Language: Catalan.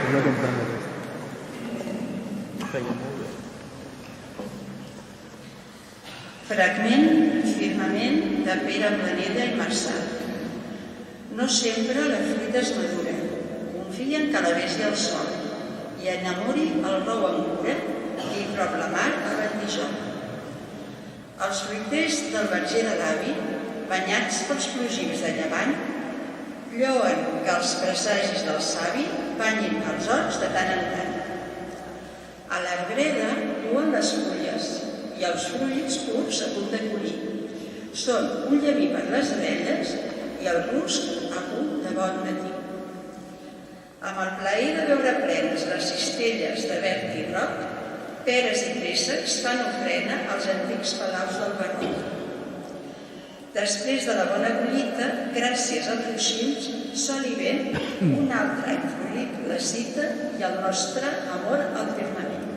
una campana aquesta. Feia molt bé. Fragment Firmament de Pere Planella i Marçal. No sempre la fruita és madura. Confia en que la vegi el sol i enamori el rou amb cura i prop la mar a Bandijol. Els fruiters del verger de l'avi, banyats pels plogins de llevant, lloen que els presagis del savi banyin els horts de tant en tant. A l'arbreda lluen les fulles i els fruits purs a punt de collir. Són un llamí per les abelles i el rusc a punt de bon matí. Amb el plaer de veure plenes les cistelles de verd i roc, peres i préssecs fan ofrena als antics palaus del barroc. Després de la bona collita, gràcies als oixins, sol i vent, un altre any florit la cita i el nostre amor al firmament.